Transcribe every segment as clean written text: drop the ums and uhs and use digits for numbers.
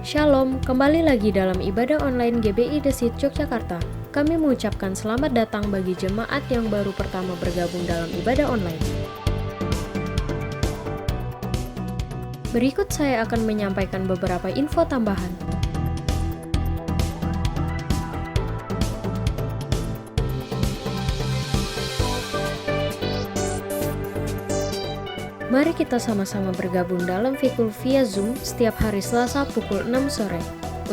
Shalom, kembali lagi dalam ibadah online GBI The Seed Yogyakarta. Kami mengucapkan selamat datang bagi jemaat yang baru pertama bergabung dalam ibadah online. Berikut saya akan menyampaikan beberapa info tambahan. Mari kita sama-sama bergabung dalam Fikul via Zoom setiap hari Selasa pukul 6 sore.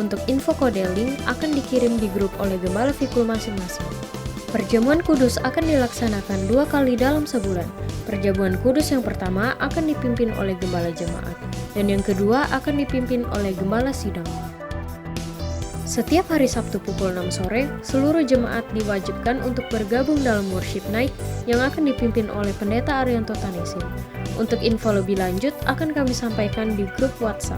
Untuk info kode link akan dikirim di grup oleh gembala Fikul masing-masing. Perjamuan kudus akan dilaksanakan 2 kali dalam sebulan. Perjamuan kudus yang pertama akan dipimpin oleh gembala jemaat, dan yang kedua akan dipimpin oleh gembala sidang. Setiap hari Sabtu pukul 6 sore, seluruh jemaat diwajibkan untuk bergabung dalam worship night yang akan dipimpin oleh Pendeta Arianto Tanesin. Untuk info lebih lanjut akan kami sampaikan di grup WhatsApp.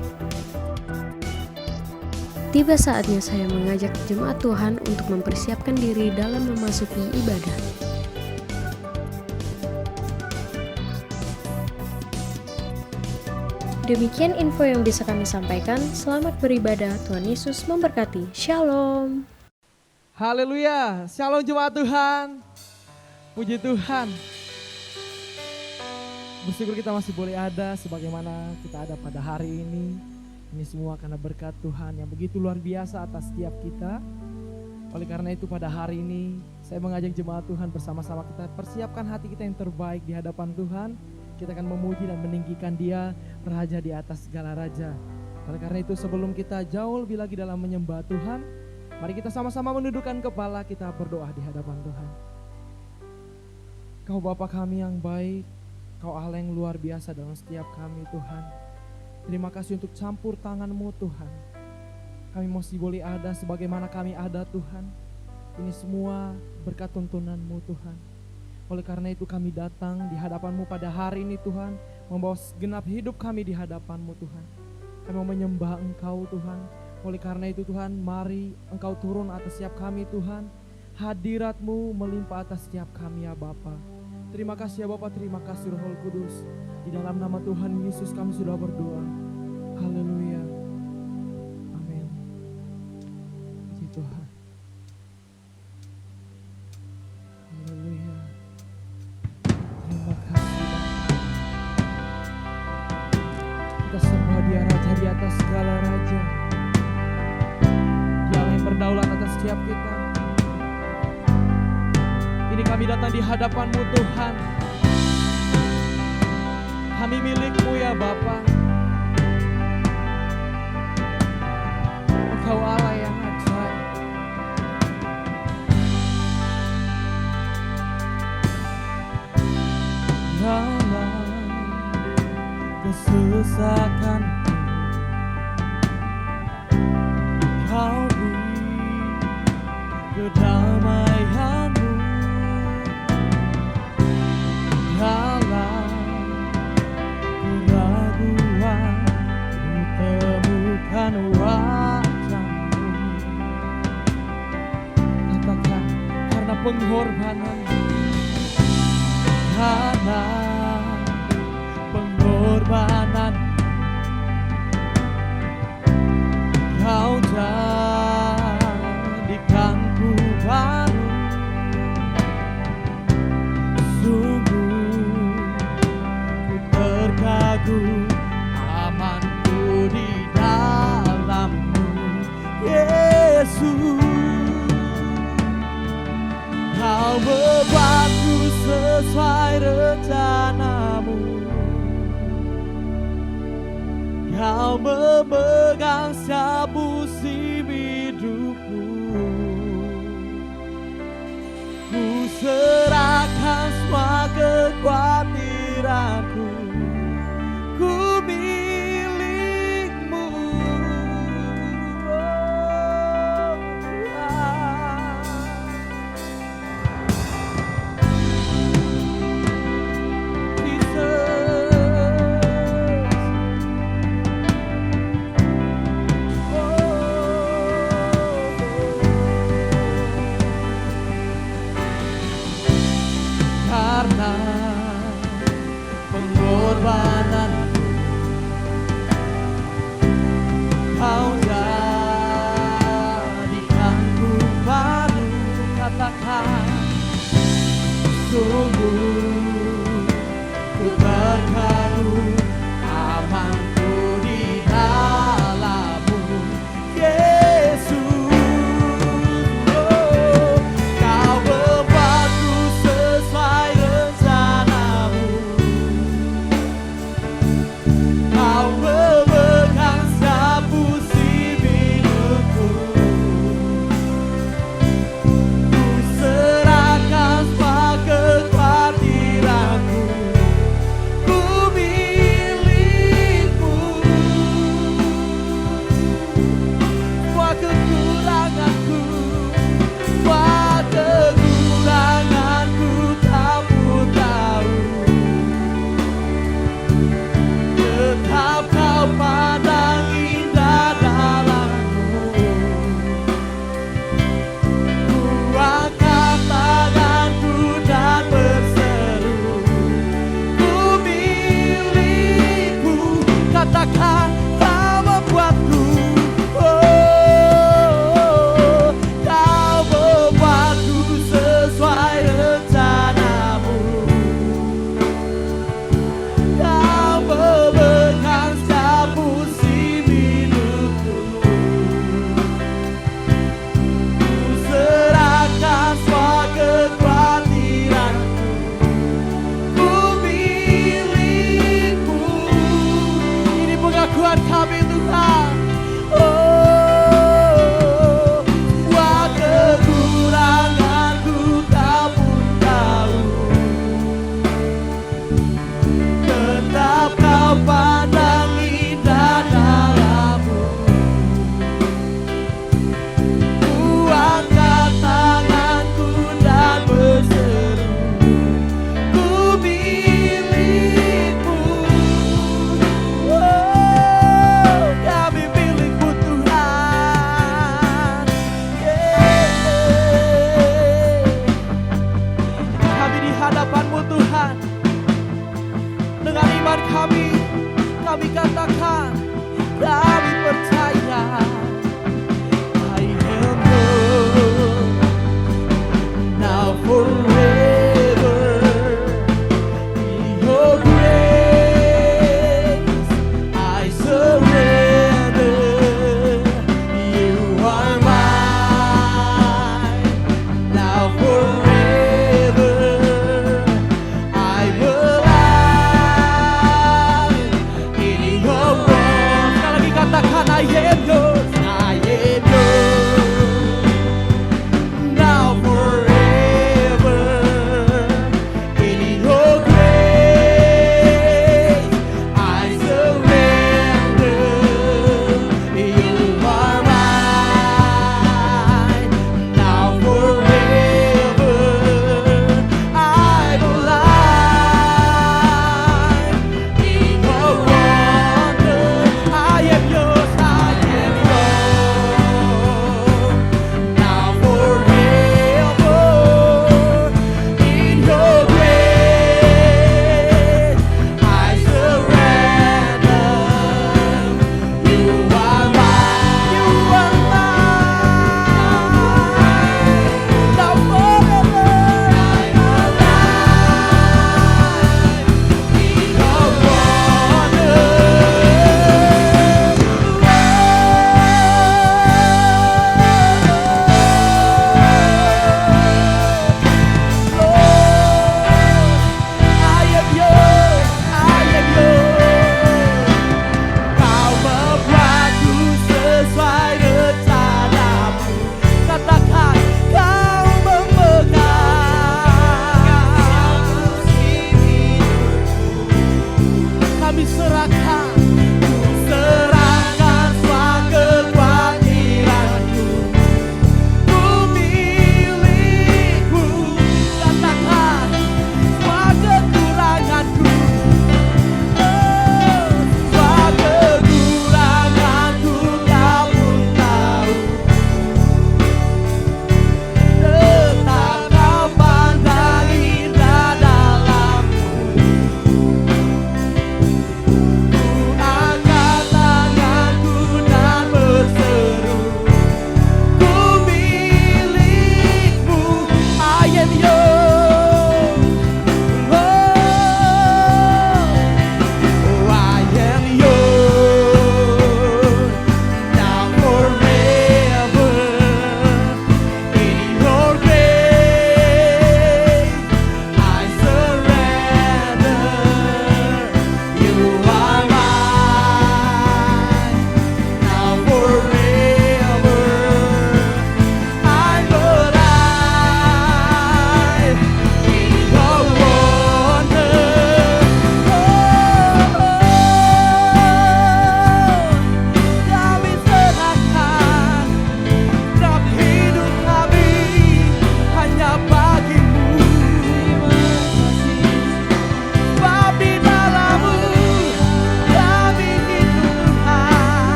Tiba saatnya saya mengajak jemaat Tuhan untuk mempersiapkan diri dalam memasuki ibadah. Demikian info yang bisa kami sampaikan. Selamat beribadah, Tuhan Yesus memberkati. Shalom. Haleluya, shalom jemaat Tuhan. Puji Tuhan. Bersyukur kita masih boleh ada sebagaimana kita ada pada hari ini. Ini semua karena berkat Tuhan yang begitu luar biasa atas setiap kita. Oleh karena itu pada hari ini saya mengajak jemaat Tuhan bersama-sama kita persiapkan hati kita yang terbaik di hadapan Tuhan. Kita akan memuji dan meninggikan Dia, Raja di atas segala raja. Oleh karena itu sebelum kita jauh lebih lagi dalam menyembah Tuhan, mari kita sama-sama menundukkan kepala, kita berdoa di hadapan Tuhan. Kau Bapa kami yang baik, Kau Allah yang luar biasa dalam setiap kami Tuhan. Terima kasih untuk campur tangan-Mu Tuhan. Kami masih boleh ada sebagaimana kami ada Tuhan. Ini semua berkat tuntunan-Mu Tuhan. Oleh karena itu kami datang di hadapan-Mu pada hari ini Tuhan. Membawa segenap hidup kami di hadapan-Mu Tuhan. Kami mau menyembah Engkau Tuhan. Oleh karena itu Tuhan, mari Engkau turun atas setiap kami Tuhan. Hadirat-Mu melimpah atas setiap kami ya Bapa. Terima kasih ya Bapa, terima kasih Roh Kudus. Di dalam nama Tuhan Yesus kami sudah berdoa. Haleluya. Amin. Puji Tuhan. Haleluya. Terima kasih Bapa. Kita sembah Dia Raja di atas segala raja. Dia yang berdaulat atas setiap kita. Ini kami datang di hadapan-Mu Tuhan. Kami milik-Mu ya Bapa. Engkau Allah yang ajaib. Dalam kesesakan Kau beri kedamaian-Mu. Dalam keraguan ku temukan wajah-Mu. Katakan karena pengorbanan, karena pengorbanan Kau jadikanku baru. Terkagum amanku di dalam-Mu Yesus. Kau membuatku sesuai rencana-Mu. Kau memegang setiap musim hidupku. Ku serahkan semua kekhawatiranku. Ku milik-Mu. Oh, Tuhan. Jesus. Oh. hadapan-Mu Tuhan. Dengan iman kami katakan, kami percaya. I am yours now forever. In your grace I surrender. You are mine now forever. I will live in your world. Sekali lagi katakan.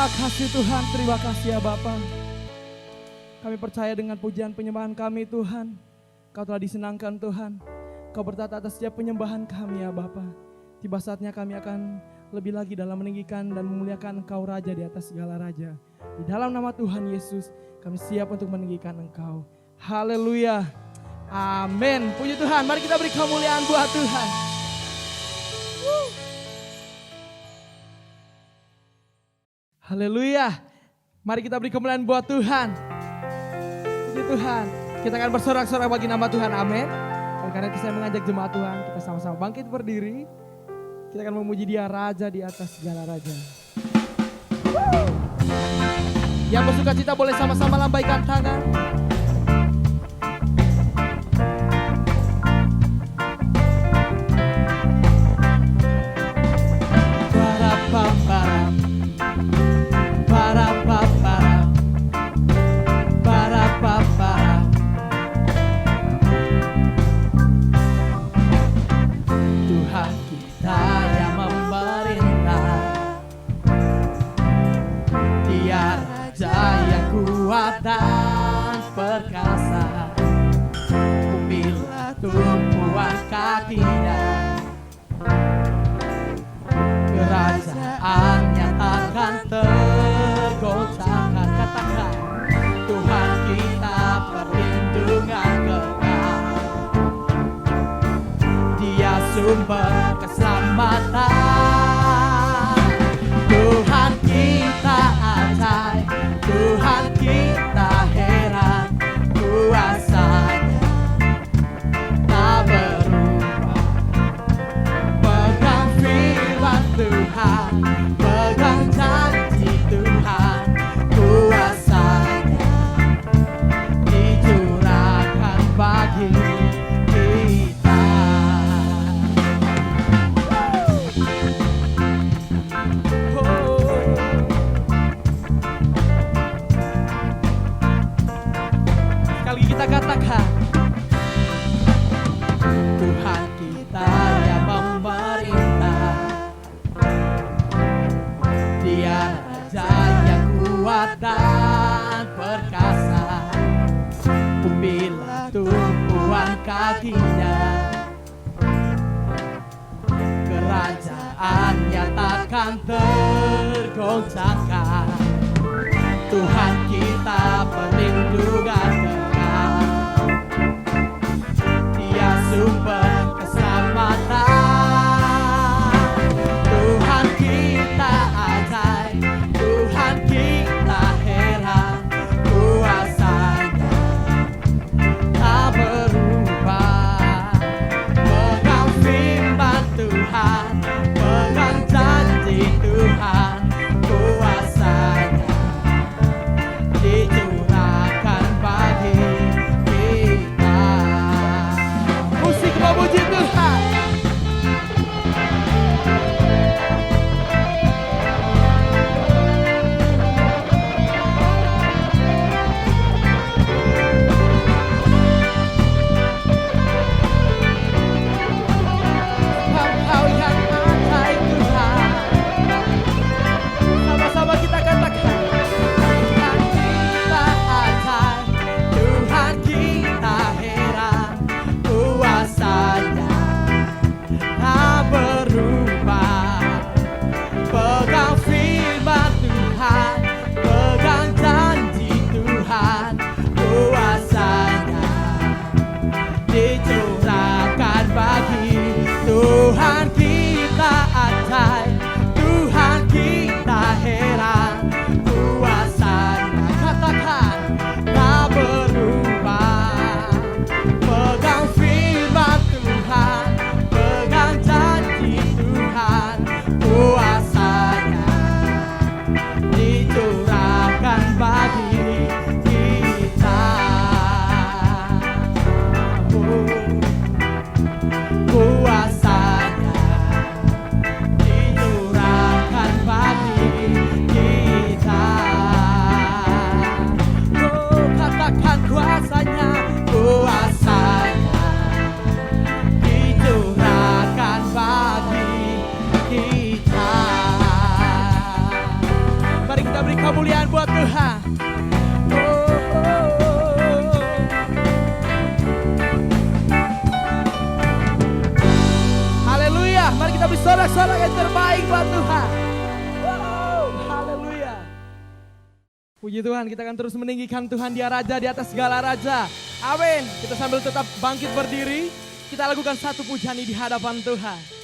Terima kasih Tuhan, terima kasih ya Bapa. Kami percaya dengan pujian penyembahan kami Tuhan. Kau telah disenangkan Tuhan. Kau bertata atas setiap penyembahan kami ya Bapa. Tiba saatnya kami akan lebih lagi dalam meninggikan dan memuliakan Engkau Raja di atas segala Raja. Di dalam nama Tuhan Yesus kami siap untuk meninggikan Engkau. Haleluya. Amin. Puji Tuhan, mari kita beri kemuliaan buat Tuhan. Haleluya. Mari kita beri kemuliaan buat Tuhan. Puji Tuhan. Kita akan bersorak-sorak bagi nama Tuhan. Amin. Oleh karena itu saya mengajak jemaat Tuhan, kita sama-sama bangkit berdiri. Kita akan memuji Dia Raja di atas segala raja. Yang bersuka cita boleh sama-sama lambaikan tangan. Tuhan kita yang memerintah, Dia Raja yang kuat dan perkasa. Kupilah tumpuan kakinya, kerajaannya takkan tergoncangkan. Katakan, Tuhan kita perlindungan kekal, Dia sumber keselamatan. Tuhan kita ajaib, Tuhan kita heran, kuasanya tak berubah. Pegang firman Tuhan, pegang janji Tuhan, kuasanya dicurahkan bagi kita. Sekali kita katakan, Tuhan kita yang memerintah, Dia Raja yang kuat dan perkasa. Kupilah tumpuan kakinya, kerajaannya takkan tergoncangkan. Tuhan kita perlindungan kekal, Dia sumber keselamatan. Tuhan kita ajaib, Tuhan kita heran, kuasanya tak berubah. Pegang firman Tuhan, pegang janji Tuhan, kuasanya kemuliaan buat Tuhan. Haleluya. Mari kita beri sorak-sorak yang terbaik buat Tuhan. Haleluya. Puji Tuhan, kita akan terus meninggikan Tuhan, Dia Raja di atas segala raja. Amin. Kita sambil tetap bangkit berdiri, kita lakukan satu pujian di hadapan Tuhan.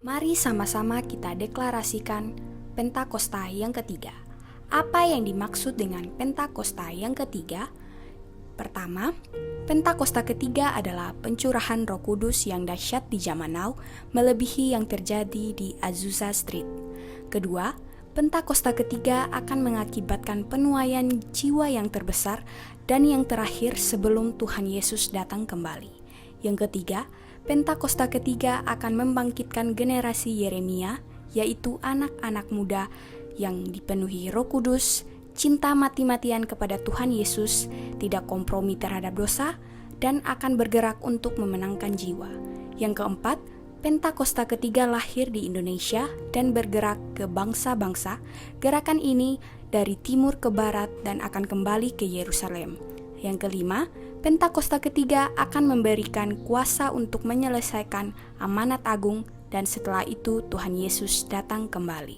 Mari sama-sama kita deklarasikan Pentakosta yang ketiga. Apa yang dimaksud dengan Pentakosta yang ketiga? Pertama, Pentakosta ketiga adalah pencurahan Roh Kudus yang dahsyat di zaman now, melebihi yang terjadi di Azusa Street. Kedua, Pentakosta ketiga akan mengakibatkan penuaian jiwa yang terbesar dan yang terakhir sebelum Tuhan Yesus datang kembali. Yang ketiga, Pentakosta ketiga akan membangkitkan generasi Yeremia, yaitu anak-anak muda yang dipenuhi Roh Kudus, cinta mati-matian kepada Tuhan Yesus, tidak kompromi terhadap dosa, dan akan bergerak untuk memenangkan jiwa. Yang keempat, Pentakosta ketiga lahir di Indonesia dan bergerak ke bangsa-bangsa. Gerakan ini dari timur ke barat dan akan kembali ke Yerusalem. Yang kelima, Pentakosta ketiga akan memberikan kuasa untuk menyelesaikan amanat agung dan setelah itu Tuhan Yesus datang kembali.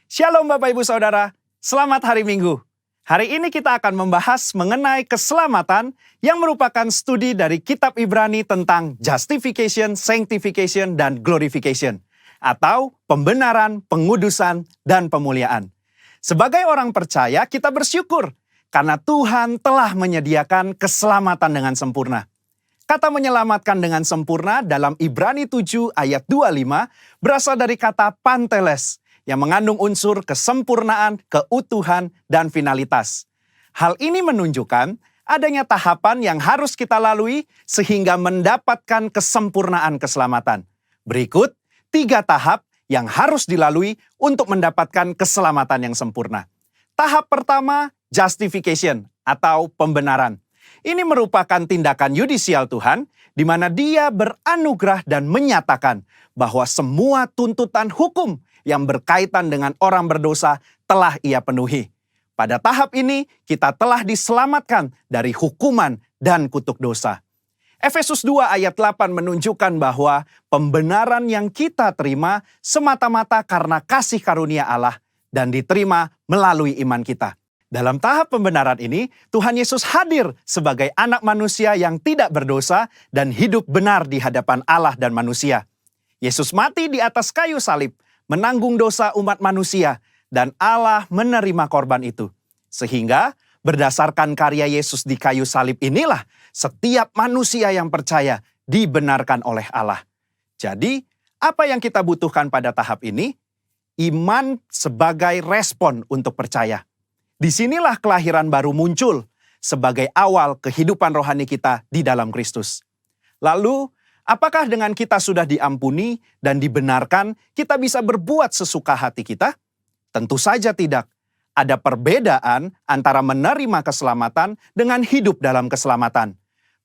Shalom Bapak Ibu Saudara, selamat hari Minggu. Hari ini kita akan membahas mengenai keselamatan yang merupakan studi dari kitab Ibrani tentang justification, sanctification, dan glorification. Atau pembenaran, pengudusan, dan pemuliaan. Sebagai orang percaya, kita bersyukur karena Tuhan telah menyediakan keselamatan dengan sempurna. Kata menyelamatkan dengan sempurna dalam Ibrani 7 ayat 25 berasal dari kata panteles, yang mengandung unsur kesempurnaan, keutuhan, dan finalitas. Hal ini menunjukkan adanya tahapan yang harus kita lalui sehingga mendapatkan kesempurnaan keselamatan. Berikut 3 tahap yang harus dilalui untuk mendapatkan keselamatan yang sempurna. Tahap pertama, justification atau pembenaran. Ini merupakan tindakan yudisial Tuhan, di mana Dia beranugerah dan menyatakan bahwa semua tuntutan hukum yang berkaitan dengan orang berdosa telah Ia penuhi. Pada tahap ini, kita telah diselamatkan dari hukuman dan kutuk dosa. Efesus 2 ayat 8 menunjukkan bahwa pembenaran yang kita terima semata-mata karena kasih karunia Allah dan diterima melalui iman kita. Dalam tahap pembenaran ini, Tuhan Yesus hadir sebagai anak manusia yang tidak berdosa dan hidup benar di hadapan Allah dan manusia. Yesus mati di atas kayu salib, menanggung dosa umat manusia, dan Allah menerima korban itu. Sehingga berdasarkan karya Yesus di kayu salib inilah setiap manusia yang percaya dibenarkan oleh Allah. Jadi, apa yang kita butuhkan pada tahap ini? Iman sebagai respon untuk percaya. Disinilah kelahiran baru muncul sebagai awal kehidupan rohani kita di dalam Kristus. Lalu, apakah dengan kita sudah diampuni dan dibenarkan, kita bisa berbuat sesuka hati kita? Tentu saja tidak. Ada perbedaan antara menerima keselamatan dengan hidup dalam keselamatan.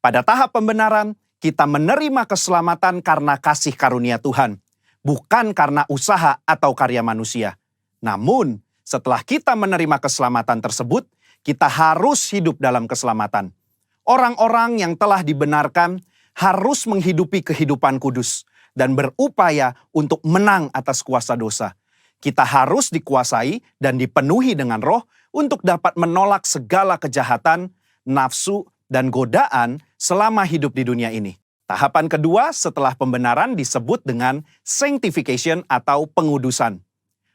Pada tahap pembenaran, kita menerima keselamatan karena kasih karunia Tuhan, bukan karena usaha atau karya manusia. Namun, setelah kita menerima keselamatan tersebut, kita harus hidup dalam keselamatan. Orang-orang yang telah dibenarkan harus menghidupi kehidupan kudus dan berupaya untuk menang atas kuasa dosa. Kita harus dikuasai dan dipenuhi dengan Roh untuk dapat menolak segala kejahatan, nafsu, dan godaan selama hidup di dunia ini. Tahapan kedua setelah pembenaran disebut dengan sanctification atau pengudusan.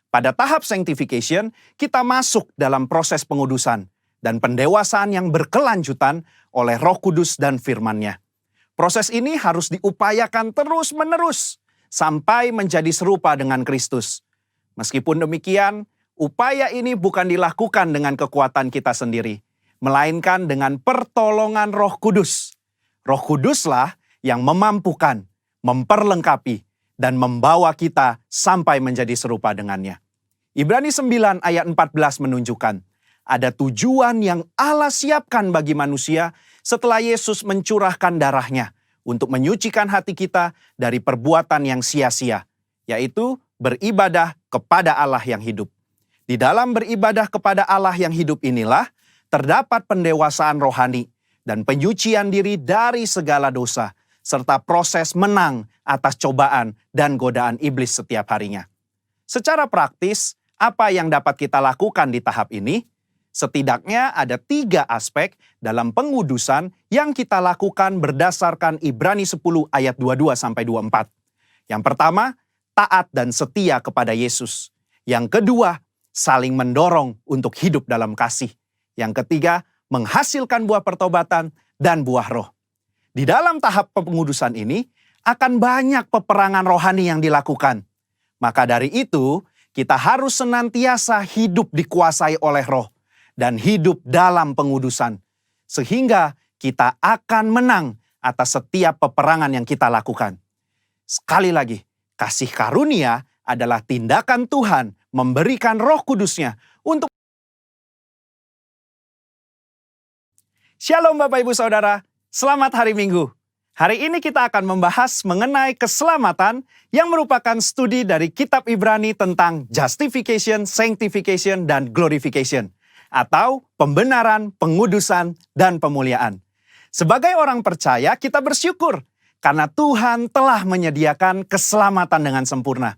Pada tahap sanctification, kita masuk dalam proses pengudusan dan pendewasaan yang berkelanjutan oleh Roh Kudus dan firman-Nya. Proses ini harus diupayakan terus-menerus sampai menjadi serupa dengan Kristus. Meskipun demikian, upaya ini bukan dilakukan dengan kekuatan kita sendiri, melainkan dengan pertolongan Roh Kudus. Roh Kuduslah yang memampukan, memperlengkapi, dan membawa kita sampai menjadi serupa dengannya. Ibrani 9 ayat 14 menunjukkan, ada tujuan yang Allah siapkan bagi manusia setelah Yesus mencurahkan darahnya untuk menyucikan hati kita dari perbuatan yang sia-sia, yaitu beribadah kepada Allah yang hidup. Di dalam beribadah kepada Allah yang hidup inilah terdapat pendewasaan rohani dan penyucian diri dari segala dosa, serta proses menang atas cobaan dan godaan iblis setiap harinya. Secara praktis, apa yang dapat kita lakukan di tahap ini? Setidaknya ada 3 aspek dalam pengudusan yang kita lakukan berdasarkan Ibrani 10 ayat 22-24. Yang pertama, taat dan setia kepada Yesus. Yang kedua, saling mendorong untuk hidup dalam kasih. Yang ketiga, menghasilkan buah pertobatan dan buah roh. Di dalam tahap pengudusan ini akan banyak peperangan rohani yang dilakukan. Maka dari itu, kita harus senantiasa hidup dikuasai oleh Roh dan hidup dalam pengudusan, sehingga kita akan menang atas setiap peperangan yang kita lakukan. Sekali lagi, kasih karunia adalah tindakan Tuhan memberikan Roh Kudus-Nya untuk. Shalom Bapak Ibu Saudara, selamat hari Minggu. Hari ini kita akan membahas mengenai keselamatan yang merupakan studi dari kitab Ibrani tentang justification, sanctification, dan glorification, atau pembenaran, pengudusan, dan pemuliaan. Sebagai orang percaya, kita bersyukur karena Tuhan telah menyediakan keselamatan dengan sempurna.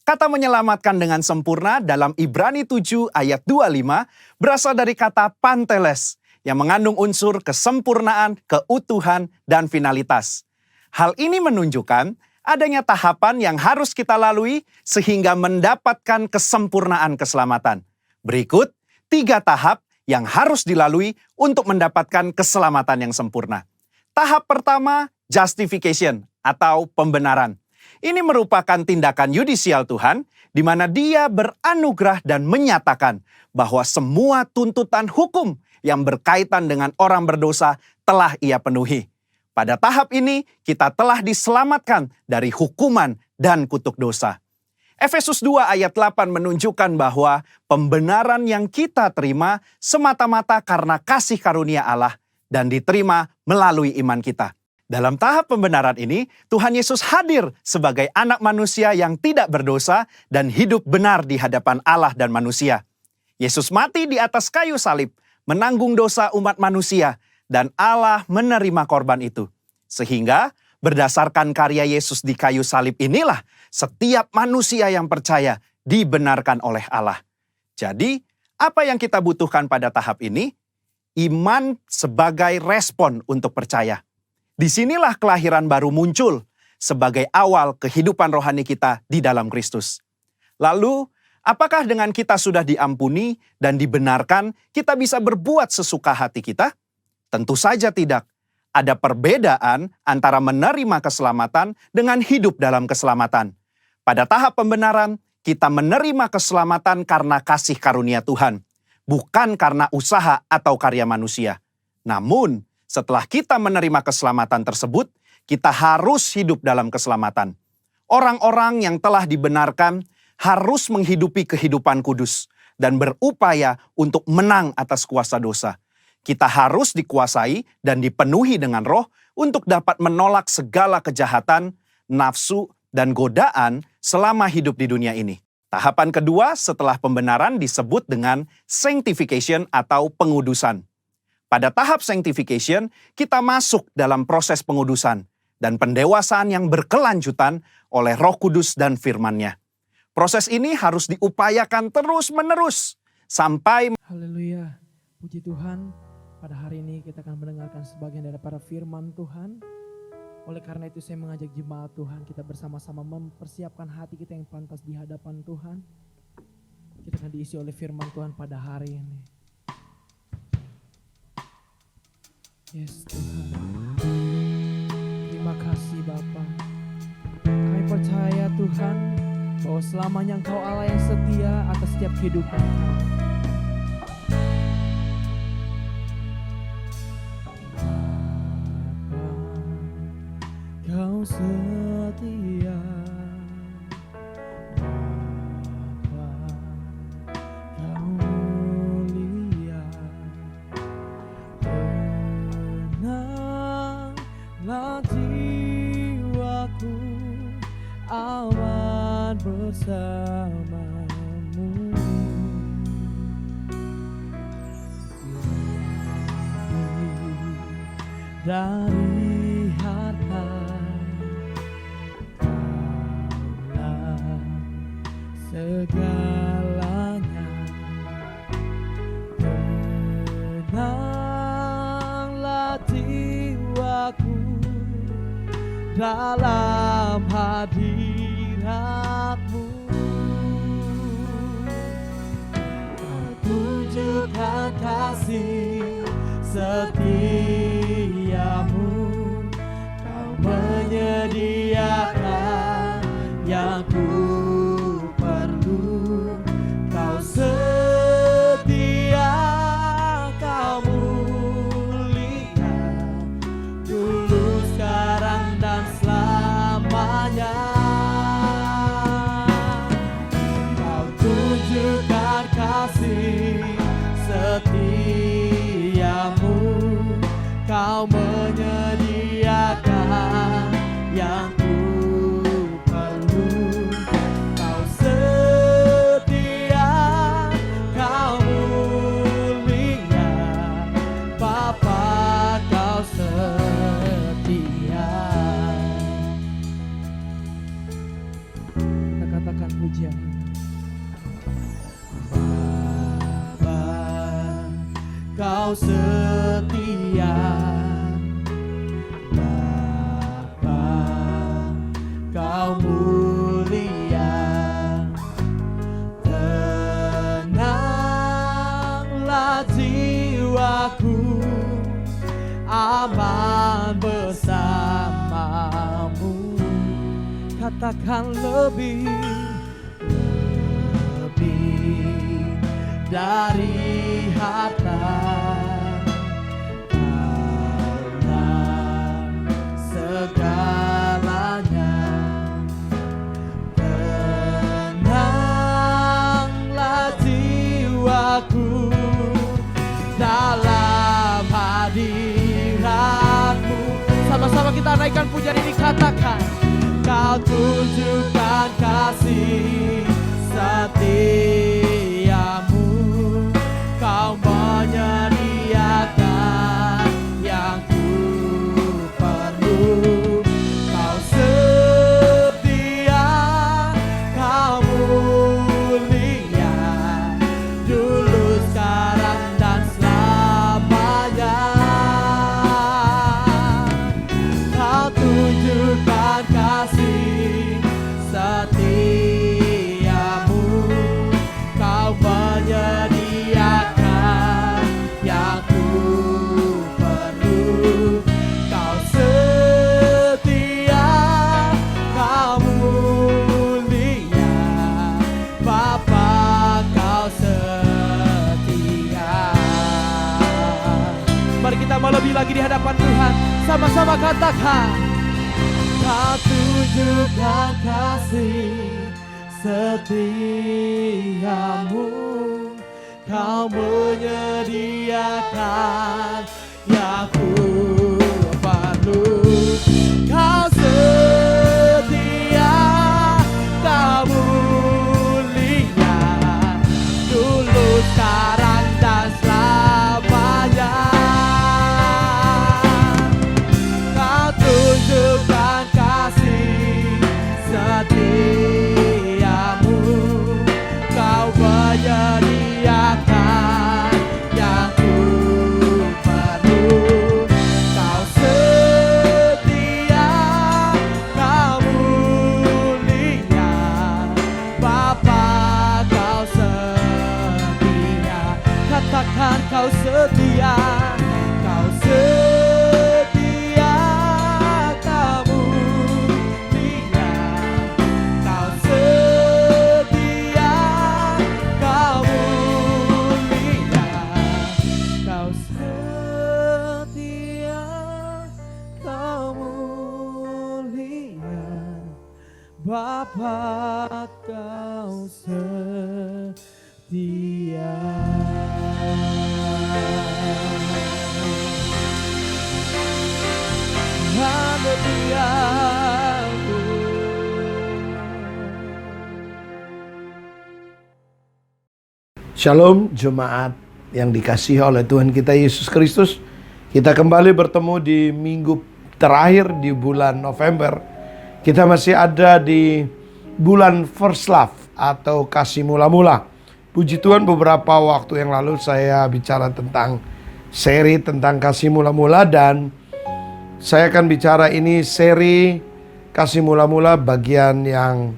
Kata menyelamatkan dengan sempurna dalam Ibrani 7 ayat 25 berasal dari kata panteles, yang mengandung unsur kesempurnaan, keutuhan, dan finalitas. Hal ini menunjukkan adanya tahapan yang harus kita lalui sehingga mendapatkan kesempurnaan keselamatan. Berikut 3 tahap yang harus dilalui untuk mendapatkan keselamatan yang sempurna. Tahap pertama, justification atau pembenaran. Ini merupakan tindakan yudisial Tuhan, di mana Dia beranugerah dan menyatakan bahwa semua tuntutan hukum yang berkaitan dengan orang berdosa telah Ia penuhi. Pada tahap ini, kita telah diselamatkan dari hukuman dan kutuk dosa. Efesus 2 ayat 8 menunjukkan bahwa pembenaran yang kita terima semata-mata karena kasih karunia Allah dan diterima melalui iman kita. Dalam tahap pembenaran ini, Tuhan Yesus hadir sebagai anak manusia yang tidak berdosa dan hidup benar di hadapan Allah dan manusia. Yesus mati di atas kayu salib, menanggung dosa umat manusia, dan Allah menerima korban itu. Sehingga berdasarkan karya Yesus di kayu salib inilah setiap manusia yang percaya dibenarkan oleh Allah. Jadi, apa yang kita butuhkan pada tahap ini? Iman sebagai respon untuk percaya. Disinilah kelahiran baru muncul sebagai awal kehidupan rohani kita di dalam Kristus. Lalu, apakah dengan kita sudah diampuni dan dibenarkan, kita bisa berbuat sesuka hati kita? Tentu saja tidak. Ada perbedaan antara menerima keselamatan dengan hidup dalam keselamatan. Pada tahap pembenaran, kita menerima keselamatan karena kasih karunia Tuhan, bukan karena usaha atau karya manusia. Namun, setelah kita menerima keselamatan tersebut, kita harus hidup dalam keselamatan. Orang-orang yang telah dibenarkan harus menghidupi kehidupan kudus dan berupaya untuk menang atas kuasa dosa. Kita harus dikuasai dan dipenuhi dengan Roh untuk dapat menolak segala kejahatan, nafsu, dan godaan selama hidup di dunia ini. Tahapan kedua setelah pembenaran disebut dengan sanctification atau pengudusan. Pada tahap sanctification, kita masuk dalam proses pengudusan dan pendewasaan yang berkelanjutan oleh Roh Kudus dan firman-Nya. Proses ini harus diupayakan terus-menerus sampai. Haleluya, puji Tuhan. Pada hari ini kita akan mendengarkan sebagian daripada firman Tuhan. Oleh karena itu saya mengajak jemaat Tuhan, kita bersama-sama mempersiapkan hati kita yang pantas di hadapan Tuhan. Kita akan diisi oleh firman Tuhan pada hari ini. Yes Tuhan. Terima kasih Bapa. Kami percaya Tuhan bahwa selamanya Engkau Allah yang setia atas setiap kehidupan kami. Kau setia, Bapa, Kau mulia, tenanglah jiwaku, aman bersamamu. Dari harta segalanya, tenanglah jiwaku dalam hadirat-Mu. Kau tunjukkan kasih setiamu yang ku perlu. Kau setia, kau mulia, dulu, sekarang, dan selamanya. Kau tunjukkan kasih setiamu, kau menyediakan yang ku perlu. Kau setia, kau mulia, Bapa, kau setia. Kita katakan pujian. Bapa, kau setia. Bapa, kau mulia. Tenanglah jiwaku, aman bersamamu. Katakan lebih dari harta, Kaulah segalanya. Tenanglah jiwaku dalam hadiratmu. Sama-sama kita naikkan pujian ini, katakan. Kau tunjukkan kasih setiamu, kau menyediakan yang ku perlu. Kau setia, kau mulia, dulu, sekarang, dan selamanya. Kau tunjukkan kasih setiamu, kau menyediakan yang ku perlu. Kau setia, kau mulia, Bapa, kau setia. Mari kita mau lebih lagi di hadapan Tuhan. Sama-sama katakan. Kau tunjukkan kasih setiamu, kau menyediakan yang ku perlu. Kau setia, kau mulia, dulu, sekarang, dan selamanya. Kau tunjukkan kasih setiamu, kau menyediakan yang ku perlu. Kau setia, kau mulia, Bapa, kau setia. Katakan kau setia, kau setia, kau mulia, kau setia, kau mulia, kau setia, kau mulia, Bapa, kau setia. Haleluya. Shalom jemaat yang dikasihi oleh Tuhan kita Yesus Kristus. Kita kembali bertemu di minggu terakhir di bulan November. Kita masih ada di bulan First Love atau kasih mula-mula. Puji Tuhan, beberapa waktu yang lalu saya bicara tentang seri tentang kasih mula-mula, dan saya akan bicara ini seri kasih mula-mula bagian yang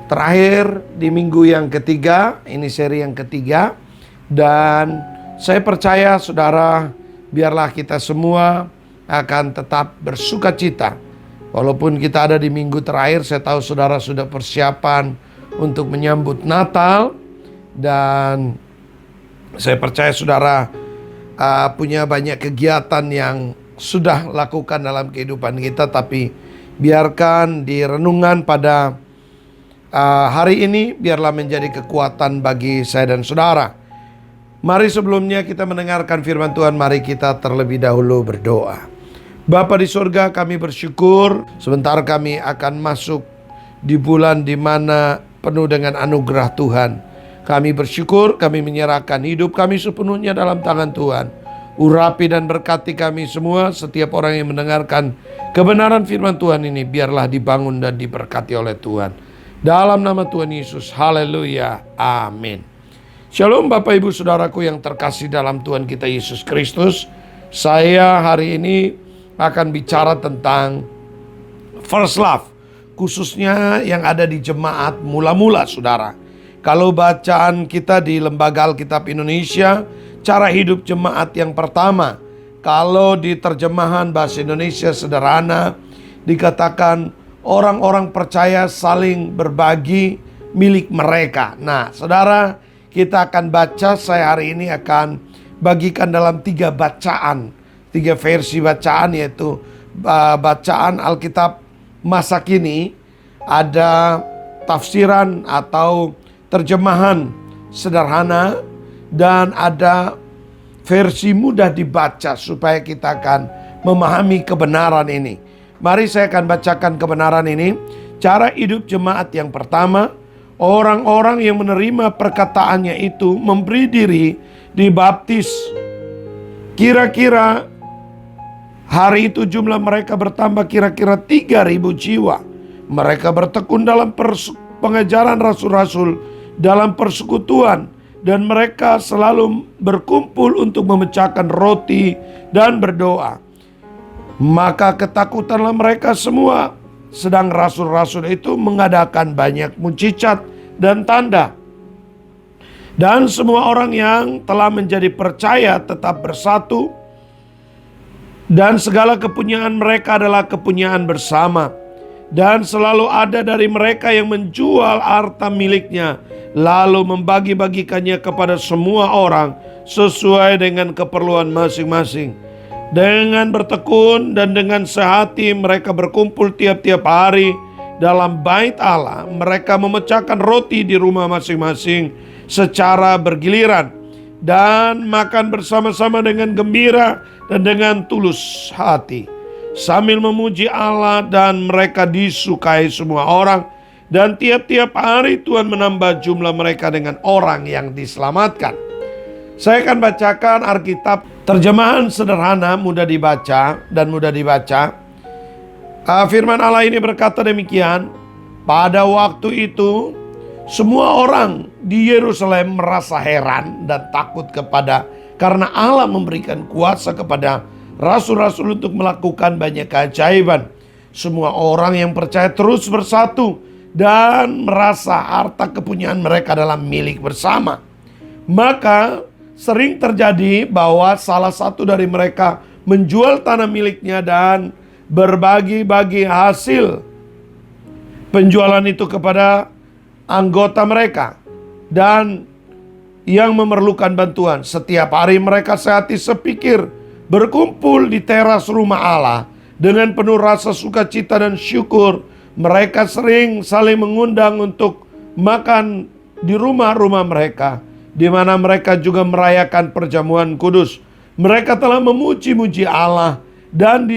terakhir di minggu yang ketiga. Ini seri yang ketiga, dan saya percaya saudara, biarlah kita semua akan tetap bersuka cita Walaupun kita ada di minggu terakhir, saya tahu saudara sudah persiapan untuk menyambut Natal. Dan saya percaya saudara punya banyak kegiatan yang sudah lakukan dalam kehidupan kita. Tapi biarkan di renungan pada hari ini biarlah menjadi kekuatan bagi saya dan saudara. Mari sebelumnya kita mendengarkan firman Tuhan, mari kita terlebih dahulu berdoa. Bapa di surga, kami bersyukur sebentar kami akan masuk di bulan di mana penuh dengan anugerah Tuhan. Kami bersyukur, kami menyerahkan hidup kami sepenuhnya dalam tangan Tuhan. Urapi dan berkati kami semua, setiap orang yang mendengarkan kebenaran firman Tuhan ini biarlah dibangun dan diberkati oleh Tuhan. Dalam nama Tuhan Yesus, haleluya, amin. Shalom Bapak Ibu Saudaraku yang terkasih dalam Tuhan kita Yesus Kristus. Saya hari ini akan bicara tentang first love, khususnya yang ada di jemaat mula-mula saudara. Kalau bacaan kita di Lembaga Alkitab Indonesia, cara hidup jemaat yang pertama, kalau di terjemahan bahasa Indonesia sederhana, dikatakan orang-orang percaya saling berbagi milik mereka. Nah saudara, kita akan baca, saya hari ini akan bagikan dalam 3 bacaan. 3 versi bacaan, yaitu bacaan Alkitab masa kini, ada tafsiran atau terjemahan sederhana, dan ada versi mudah dibaca supaya kita akan memahami kebenaran ini. Mari saya akan bacakan kebenaran ini. Cara hidup jemaat yang pertama, orang-orang yang menerima perkataannya itu memberi diri dibaptis. Kira-kira hari itu jumlah mereka bertambah kira-kira 3.000 jiwa. Mereka bertekun dalam pengajaran rasul-rasul, dalam persekutuan, dan mereka selalu berkumpul untuk memecahkan roti dan berdoa. Maka ketakutanlah mereka semua, sedang rasul-rasul itu mengadakan banyak mukjizat dan tanda. Dan semua orang yang telah menjadi percaya tetap bersatu, dan segala kepunyaan mereka adalah kepunyaan bersama. Dan selalu ada dari mereka yang menjual harta miliknya, lalu membagi-bagikannya kepada semua orang sesuai dengan keperluan masing-masing. Dengan bertekun dan dengan sehati mereka berkumpul tiap-tiap hari dalam bait Allah. Mereka memecahkan roti di rumah masing-masing secara bergiliran, dan makan bersama-sama dengan gembira dan dengan tulus hati, sambil memuji Allah, dan mereka disukai semua orang. Dan tiap-tiap hari Tuhan menambah jumlah mereka dengan orang yang diselamatkan. Saya akan bacakan Alkitab terjemahan sederhana, mudah dibaca dan mudah dibaca. Firman Allah ini berkata demikian. Pada waktu itu semua orang di Yerusalem merasa heran dan takut karena Allah memberikan kuasa kepada rasul-rasul untuk melakukan banyak keajaiban. Semua orang yang percaya terus bersatu dan merasa harta kepunyaan mereka adalah milik bersama. Maka sering terjadi bahwa salah satu dari mereka menjual tanah miliknya dan berbagi-bagi hasil penjualan itu kepada anggota mereka dan yang memerlukan bantuan. Setiap hari mereka sehati sepikir berkumpul di teras rumah Allah dengan penuh rasa sukacita dan syukur. Mereka sering saling mengundang untuk makan di rumah-rumah mereka, di mana mereka juga merayakan perjamuan kudus. Mereka telah memuji-muji Allah dan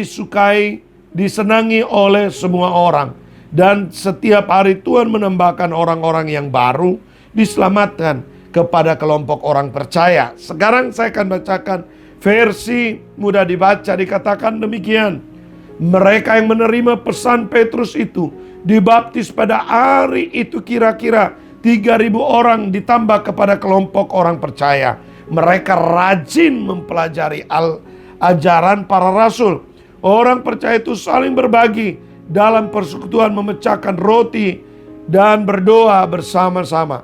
disenangi oleh semua orang. Dan setiap hari Tuhan menambahkan orang-orang yang baru diselamatkan kepada kelompok orang percaya. Sekarang saya akan bacakan versi mudah dibaca. Dikatakan demikian. Mereka yang menerima pesan Petrus itu dibaptis pada hari itu kira-kira 3.000 orang ditambah kepada kelompok orang percaya. Mereka rajin mempelajari ajaran para rasul. Orang percaya itu saling berbagi dalam persekutuan, memecahkan roti dan berdoa bersama-sama.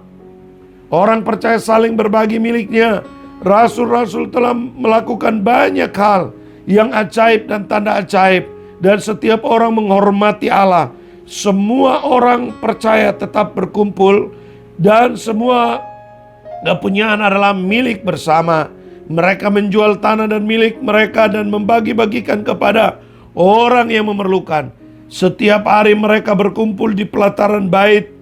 Orang percaya saling berbagi miliknya. Rasul-rasul telah melakukan banyak hal yang ajaib dan tanda ajaib dan setiap orang menghormati Allah. Semua orang percaya tetap berkumpul dan semua kepunyaan adalah milik bersama. Mereka menjual tanah dan milik mereka dan membagi-bagikan kepada orang yang memerlukan. Setiap hari mereka berkumpul di pelataran bait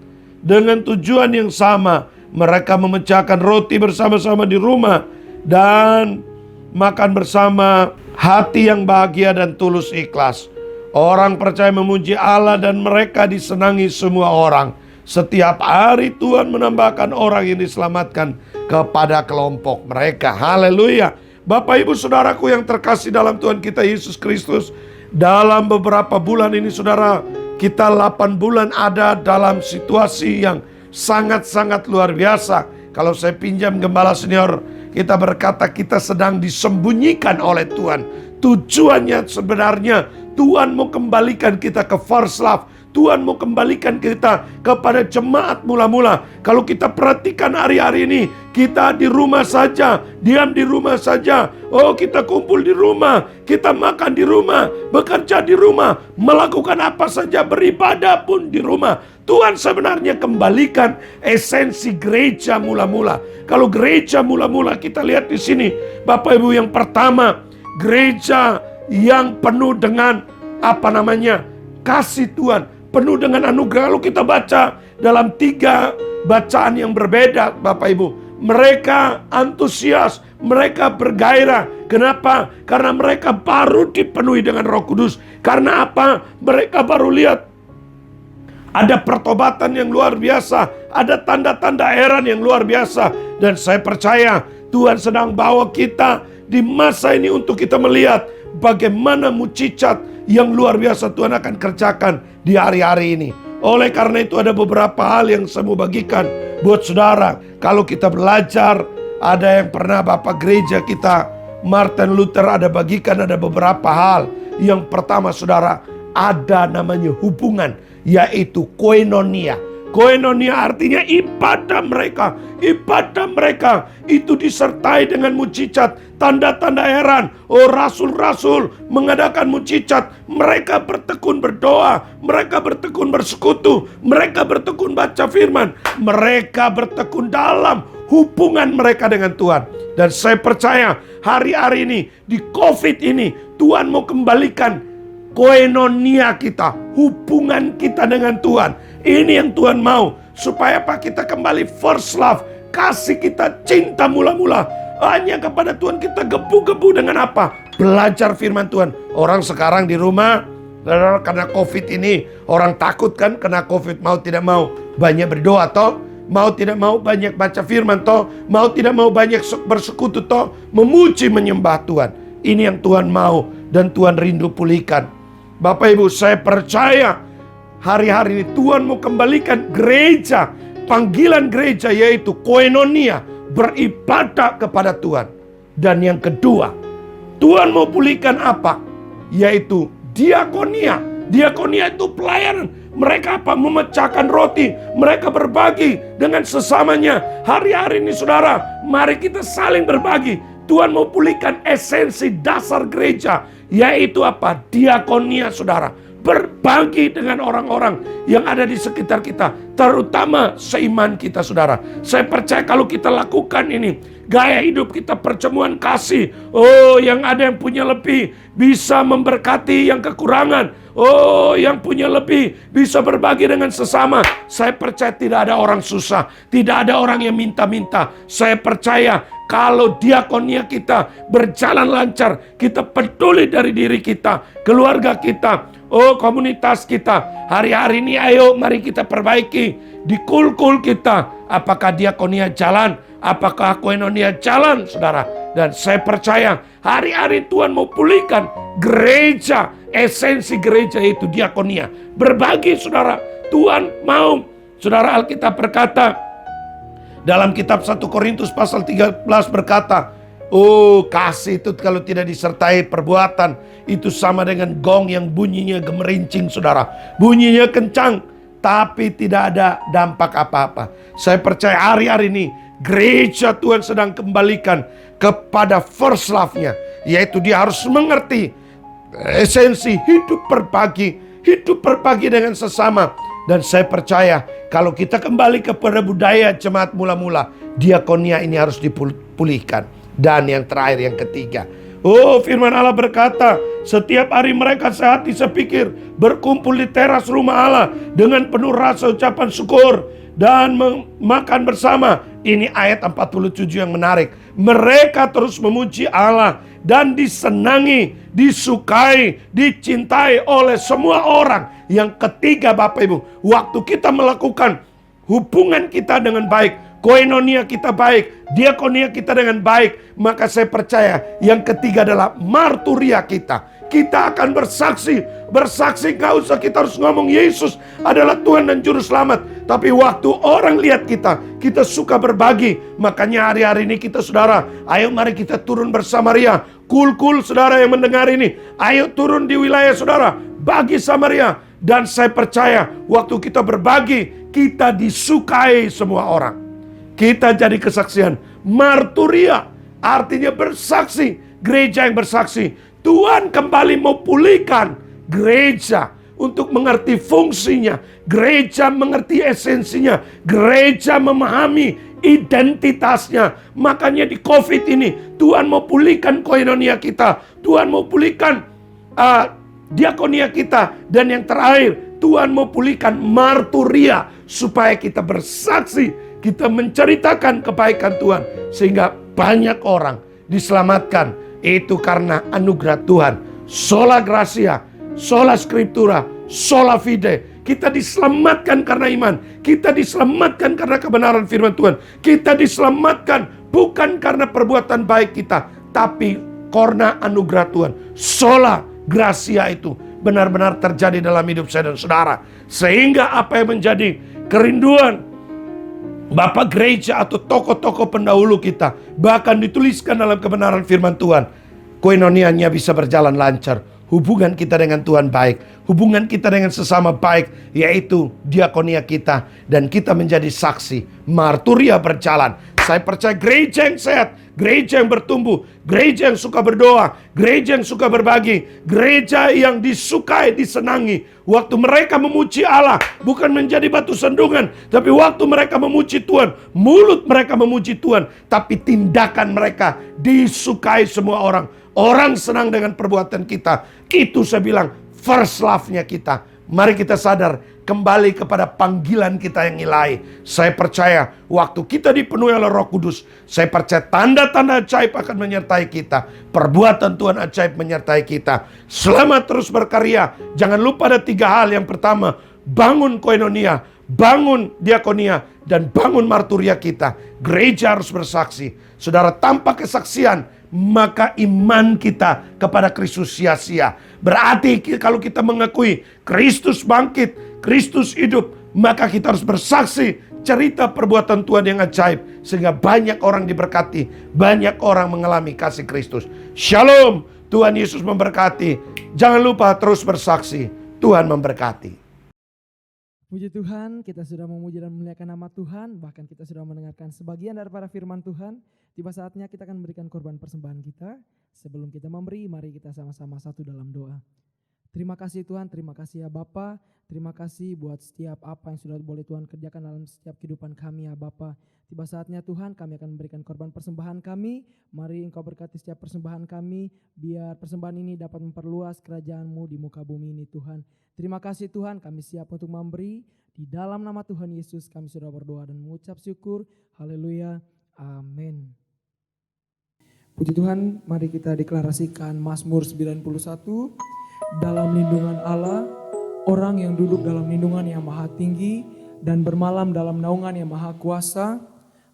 dengan tujuan yang sama. Mereka memecahkan roti bersama-sama di rumah dan makan bersama, hati yang bahagia dan tulus ikhlas. Orang percaya memuji Allah dan mereka disenangi semua orang. Setiap hari Tuhan menambahkan orang yang diselamatkan kepada kelompok mereka. Haleluya. Bapak ibu saudaraku yang terkasih dalam Tuhan kita Yesus Kristus. Dalam beberapa bulan ini saudara, kita 8 bulan ada dalam situasi yang sangat-sangat luar biasa. Kalau saya pinjam gembala senior, kita berkata kita sedang disembunyikan oleh Tuhan. Tujuannya sebenarnya Tuhan mau kembalikan kita ke first love. Tuhan mau kembalikan kita kepada jemaat mula-mula. Kalau kita perhatikan hari-hari ini, kita di rumah saja, diam di rumah saja. Oh, kita kumpul di rumah, kita makan di rumah, bekerja di rumah, melakukan apa saja, beribadah pun di rumah. Tuhan sebenarnya kembalikan esensi gereja mula-mula. Kalau gereja mula-mula kita lihat di sini, Bapak Ibu, yang pertama, gereja yang penuh dengan kasih Tuhan, penuh dengan anugerah. Lalu kita baca dalam 3 bacaan yang berbeda, Bapak Ibu. Mereka antusias, mereka bergairah. Kenapa? Karena mereka baru dipenuhi dengan Roh Kudus. Karena apa? Mereka baru lihat ada pertobatan yang luar biasa, ada tanda-tanda heran yang luar biasa. Dan saya percaya Tuhan sedang bawa kita di masa ini untuk kita melihat bagaimana mujizat yang luar biasa Tuhan akan kerjakan di hari-hari ini. Oleh karena itu ada beberapa hal yang saya mau bagikan buat saudara. Kalau kita belajar, ada yang pernah Bapak gereja kita Martin Luther ada bagikan, ada beberapa hal. Yang pertama saudara, ada namanya hubungan, yaitu koinonia. Koinonia artinya ibadah mereka. Ibadah mereka itu disertai dengan mujizat, tanda-tanda heran. Oh, rasul-rasul mengadakan mujizat. Mereka bertekun berdoa, mereka bertekun bersekutu, mereka bertekun baca firman, mereka bertekun dalam hubungan mereka dengan Tuhan. Dan saya percaya hari-hari ini, di COVID ini, Tuhan mau kembalikan koinonia kita, hubungan kita dengan Tuhan. Ini yang Tuhan mau, supaya apa? Kita kembali first love, kasih kita cinta mula-mula hanya kepada Tuhan. Kita gebu-gebu dengan apa? Belajar firman Tuhan. Orang sekarang di rumah karena COVID ini, orang takut kan kena COVID, mau tidak mau banyak berdoa toh, mau tidak mau banyak baca firman toh, mau tidak mau banyak bersekutu toh, memuji menyembah Tuhan. Ini yang Tuhan mau dan Tuhan rindu pulihkan. Bapak Ibu, saya percaya hari-hari ini Tuhan mau kembalikan gereja, panggilan gereja yaitu koinonia, beribadah kepada Tuhan. Dan yang kedua, Tuhan mau pulihkan apa? Yaitu diakonia. Diakonia itu pelayanan. Mereka apa? Memecahkan roti. Mereka berbagi dengan sesamanya. Hari-hari ini saudara, mari kita saling berbagi. Tuhan mau pulihkan esensi dasar gereja, yaitu apa? Diakonia saudara. Berbagi dengan orang-orang yang ada di sekitar kita, terutama seiman kita saudara. Saya percaya kalau kita lakukan ini, gaya hidup kita pertemuan kasih. Oh, yang ada yang punya lebih bisa memberkati yang kekurangan. Oh, yang punya lebih bisa berbagi dengan sesama. Saya percaya tidak ada orang susah, tidak ada orang yang minta-minta. Saya percaya kalau diakonia kita berjalan lancar, kita peduli dari diri kita, keluarga kita, oh komunitas kita. Hari-hari ini ayo mari kita perbaiki di kul-kul kita. Apakah diakonia jalan? Apakah koinonia jalan saudara? Dan saya percaya hari-hari Tuhan mau pulihkan gereja. Esensi gereja itu diakonia. Berbagi saudara. Tuhan mau. Saudara, Alkitab berkata dalam kitab 1 Korintus pasal 13 berkata, oh, kasih itu kalau tidak disertai perbuatan, itu sama dengan gong yang bunyinya gemerincing saudara. Bunyinya kencang, tapi tidak ada dampak apa-apa. Saya percaya hari-hari ini gereja Tuhan sedang kembalikan kepada first love-nya, yaitu dia harus mengerti esensi hidup berbagi dengan sesama. Dan saya percaya kalau kita kembali kepada budaya jemaat mula-mula, diakonia ini harus dipulihkan. Dan yang terakhir, yang ketiga, firman Allah berkata, setiap hari mereka sehati sepikir berkumpul di teras rumah Allah dengan penuh rasa ucapan syukur dan makan bersama. Ini ayat 47 yang menarik. Mereka terus memuji Allah dan disenangi, disukai, dicintai oleh semua orang. Yang ketiga, Bapak Ibu, waktu kita melakukan hubungan kita dengan baik, koinonia kita baik, diakonia kita dengan baik, maka saya percaya yang ketiga adalah marturia kita. Kita akan bersaksi gak usah kita harus ngomong Yesus adalah Tuhan dan Juru Selamat. Tapi waktu orang lihat kita suka berbagi. Makanya hari-hari ini kita saudara, ayo mari kita turun bersamaria. Kul saudara yang mendengar ini, ayo turun di wilayah saudara, bagi Samaria. Dan saya percaya waktu kita berbagi, kita disukai semua orang. Kita jadi kesaksian. Marturia artinya bersaksi, gereja yang bersaksi. Tuhan kembali mau pulihkan gereja untuk mengerti fungsinya. Gereja mengerti esensinya. Gereja memahami identitasnya. Makanya di COVID ini Tuhan mau pulihkan koinonia kita. Tuhan mau pulihkan diakonia kita. Dan yang terakhir, Tuhan mau pulihkan marturia supaya kita bersaksi, kita menceritakan kebaikan Tuhan sehingga banyak orang diselamatkan. Itu karena anugerah Tuhan. Sola gratia, sola scriptura, sola fide. Kita diselamatkan karena iman. Kita diselamatkan karena kebenaran firman Tuhan. Kita diselamatkan bukan karena perbuatan baik kita, tapi karena anugerah Tuhan. Sola gratia itu benar-benar terjadi dalam hidup saya dan saudara. Sehingga apa yang menjadi kerinduan Bapak gereja atau tokoh-tokoh pendahulu kita, bahkan dituliskan dalam kebenaran firman Tuhan, koinonianya bisa berjalan lancar. Hubungan kita dengan Tuhan baik, hubungan kita dengan sesama baik, yaitu diakonia kita, dan kita menjadi saksi. Marturia berjalan. Saya percaya gereja yang sehat, gereja yang bertumbuh, gereja yang suka berdoa, gereja yang suka berbagi, gereja yang disukai, disenangi. Waktu mereka memuji Allah, bukan menjadi batu sandungan, tapi waktu mereka memuji Tuhan, mulut mereka memuji Tuhan, tapi tindakan mereka disukai semua orang. Orang senang dengan perbuatan kita. Itu saya bilang first love-nya kita. Mari kita sadar kembali kepada panggilan kita yang ilahi. Saya percaya waktu kita dipenuhi oleh Roh Kudus, saya percaya tanda-tanda ajaib akan menyertai kita. Perbuatan Tuhan ajaib menyertai kita. Selamat terus berkarya. Jangan lupa ada 3 hal. Yang pertama, bangun koinonia, bangun diakonia, dan bangun marturia kita. Gereja harus bersaksi. Saudara, tanpa kesaksian, maka iman kita kepada Kristus sia-sia. Berarti kalau kita mengakui Kristus bangkit, Kristus hidup, maka kita harus bersaksi cerita perbuatan Tuhan yang ajaib, sehingga banyak orang diberkati, banyak orang mengalami kasih Kristus. Shalom, Tuhan Yesus memberkati. Jangan lupa terus bersaksi. Tuhan memberkati. Puji Tuhan, kita sudah memuji dan memuliakan nama Tuhan, bahkan kita sudah mendengarkan sebagian daripada firman Tuhan. Tiba saatnya kita akan memberikan korban persembahan kita. Sebelum kita memberi, mari kita sama-sama satu dalam doa. Terima kasih Tuhan, terima kasih ya Bapa. Terima kasih buat setiap apa yang sudah boleh Tuhan kerjakan dalam setiap kehidupan kami ya Bapa. Tiba saatnya Tuhan, kami akan memberikan korban persembahan kami. Mari Engkau berkati setiap persembahan kami, biar persembahan ini dapat memperluas kerajaan-Mu di muka bumi ini Tuhan. Terima kasih Tuhan, kami siap untuk memberi. Di dalam nama Tuhan Yesus kami sudah berdoa dan mengucap syukur. Haleluya, amin. Puji Tuhan, mari kita deklarasikan Mazmur 91. Dalam lindungan Allah, orang yang duduk dalam lindungan yang maha tinggi dan bermalam dalam naungan yang maha kuasa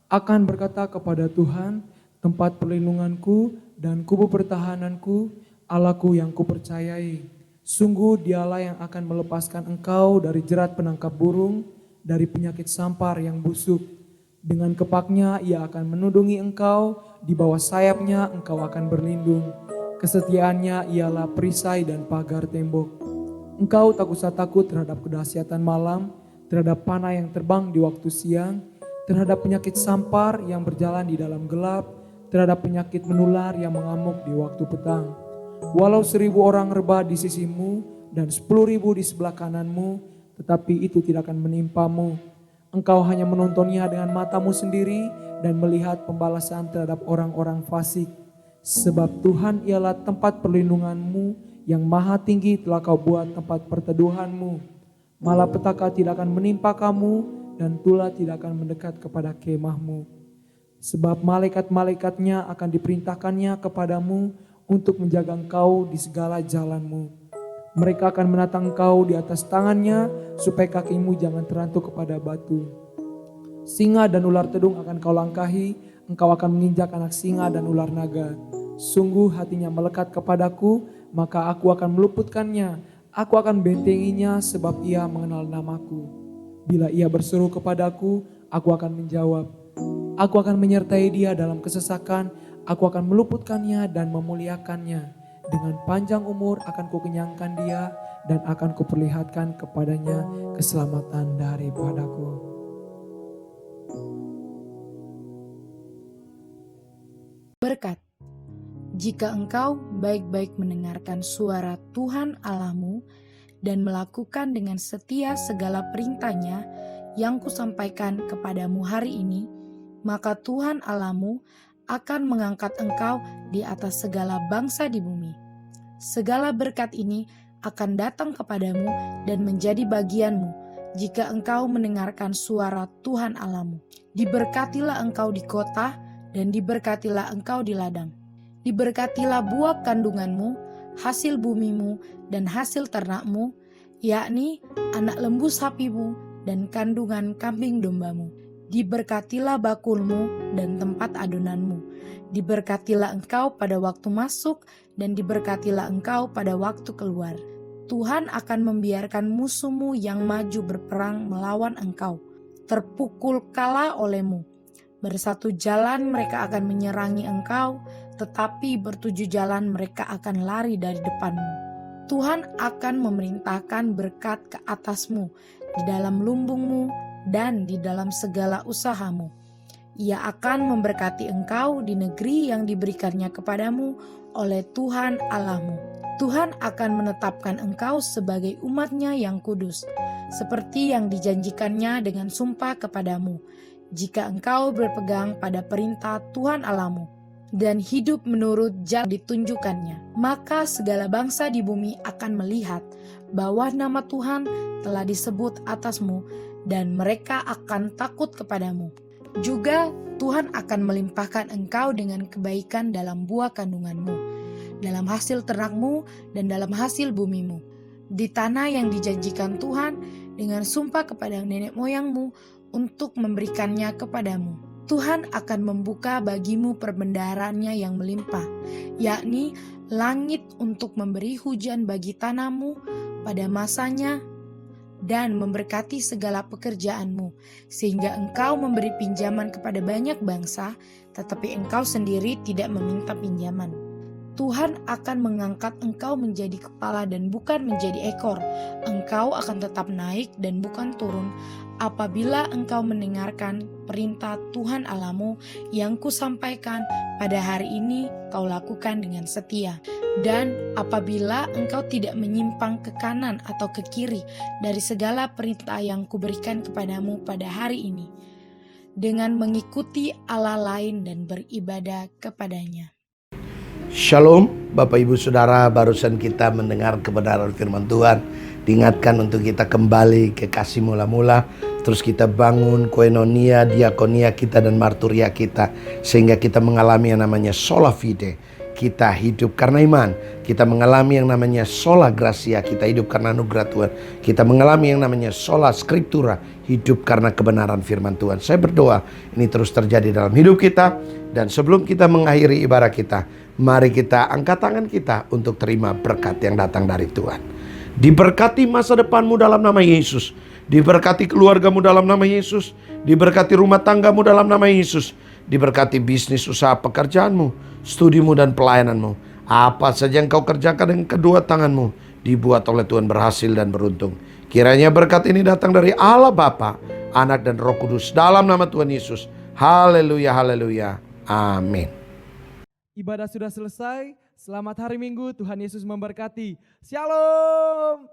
akan berkata kepada Tuhan, tempat perlindunganku dan kubu pertahananku, Allahku yang kupercayai. Sungguh dialah yang akan melepaskan engkau dari jerat penangkap burung, dari penyakit sampar yang busuk. Dengan kepaknya ia akan menudungi engkau, di bawah sayapnya engkau akan berlindung. Kesetiaannya ialah perisai dan pagar tembok. Engkau tak usah takut terhadap kedahsyatan malam, terhadap panah yang terbang di waktu siang, terhadap penyakit sampar yang berjalan di dalam gelap, terhadap penyakit menular yang mengamuk di waktu petang. Walau 1.000 orang rebah di sisimu dan 10.000 di sebelah kananmu, tetapi itu tidak akan menimpamu. Engkau hanya menontonnya dengan matamu sendiri dan melihat pembalasan terhadap orang-orang fasik. Sebab Tuhan ialah tempat perlindunganmu, yang maha tinggi telah kau buat tempat perteduhanmu. Malapetaka tidak akan menimpa kamu dan tulah tidak akan mendekat kepada kemahmu. Sebab malaikat-malaikatnya akan diperintahkannya kepadamu untuk menjaga engkau di segala jalanmu. Mereka akan menatang engkau di atas tangannya supaya kakimu jangan terantuk kepada batu. Singa dan ular tedung akan kau langkahi, engkau akan menginjak anak singa dan ular naga. Sungguh hatinya melekat kepadaku, maka aku akan meluputkannya. Aku akan bentenginya sebab ia mengenal namaku. Bila ia berseru kepadaku, aku akan menjawab. Aku akan menyertai dia dalam kesesakan, aku akan meluputkannya dan memuliakannya. Dengan panjang umur akan kukenyangkan dia dan akan kuperlihatkan kepadanya keselamatan daripadaku. Berkat. Jika engkau baik-baik mendengarkan suara Tuhan Allahmu dan melakukan dengan setia segala perintahnya yang kusampaikan kepadamu hari ini, maka Tuhan Allahmu akan mengangkat engkau di atas segala bangsa di bumi. Segala berkat ini akan datang kepadamu dan menjadi bagianmu jika engkau mendengarkan suara Tuhan Allahmu. Diberkatilah engkau di kota dan diberkatilah engkau di ladang. Diberkatilah buah kandunganmu, hasil bumimu dan hasil ternakmu, yakni anak lembu sapimu dan kandungan kambing dombamu. Diberkatilah bakulmu dan tempat adonanmu. Diberkatilah engkau pada waktu masuk dan diberkatilah engkau pada waktu keluar. Tuhan akan membiarkan musuhmu yang maju berperang melawan engkau terpukul kalah olehmu. Bersatu jalan mereka akan menyerangi engkau, tetapi bertujuh jalan mereka akan lari dari depanmu. Tuhan akan memerintahkan berkat ke atasmu di dalam lumbungmu dan di dalam segala usahamu. Ia akan memberkati engkau di negeri yang diberikannya kepadamu oleh Tuhan Allahmu. Tuhan akan menetapkan engkau sebagai umat-Nya yang kudus, seperti yang dijanjikannya dengan sumpah kepadamu, jika engkau berpegang pada perintah Tuhan Allahmu dan hidup menurut jalan ditunjukkannya. Maka segala bangsa di bumi akan melihat bahwa nama Tuhan telah disebut atasmu dan mereka akan takut kepadamu. Juga Tuhan akan melimpahkan engkau dengan kebaikan dalam buah kandunganmu, dalam hasil ternakmu dan dalam hasil bumimu, di tanah yang dijanjikan Tuhan dengan sumpah kepada nenek moyangmu untuk memberikannya kepadamu. Tuhan akan membuka bagimu perbendaharaannya yang melimpah, yakni langit untuk memberi hujan bagi tanahmu pada masanya dan memberkati segala pekerjaanmu, sehingga engkau memberi pinjaman kepada banyak bangsa, tetapi engkau sendiri tidak meminta pinjaman. Tuhan akan mengangkat engkau menjadi kepala dan bukan menjadi ekor. Engkau akan tetap naik dan bukan turun, apabila engkau mendengarkan perintah Tuhan Allahmu yang kusampaikan pada hari ini kau lakukan dengan setia. Dan apabila engkau tidak menyimpang ke kanan atau ke kiri dari segala perintah yang kuberikan kepadamu pada hari ini, dengan mengikuti Allah lain dan beribadah kepadanya. Shalom Bapak Ibu Saudara, barusan kita mendengar kebenaran firman Tuhan. Diingatkan untuk kita kembali ke kasih mula-mula, terus kita bangun koinonia, diakonia kita dan marturia kita, sehingga kita mengalami yang namanya sola fide. Kita hidup karena iman. Kita mengalami yang namanya sola gratia. Kita hidup karena anugerah Tuhan. Kita mengalami yang namanya sola scriptura. Hidup karena kebenaran firman Tuhan. Saya berdoa ini terus terjadi dalam hidup kita. Dan sebelum kita mengakhiri ibadah kita, mari kita angkat tangan kita untuk terima berkat yang datang dari Tuhan. Diberkati masa depanmu dalam nama Yesus. Diberkati keluargamu dalam nama Yesus. Diberkati rumah tanggamu dalam nama Yesus. Diberkati bisnis, usaha, pekerjaanmu, studimu dan pelayananmu. Apa saja yang kau kerjakan dengan kedua tanganmu, dibuat oleh Tuhan berhasil dan beruntung. Kiranya berkat ini datang dari Allah Bapa, Anak dan Roh Kudus dalam nama Tuhan Yesus. Haleluya, haleluya. Amin. Ibadah sudah selesai. Selamat hari Minggu, Tuhan Yesus memberkati. Shalom.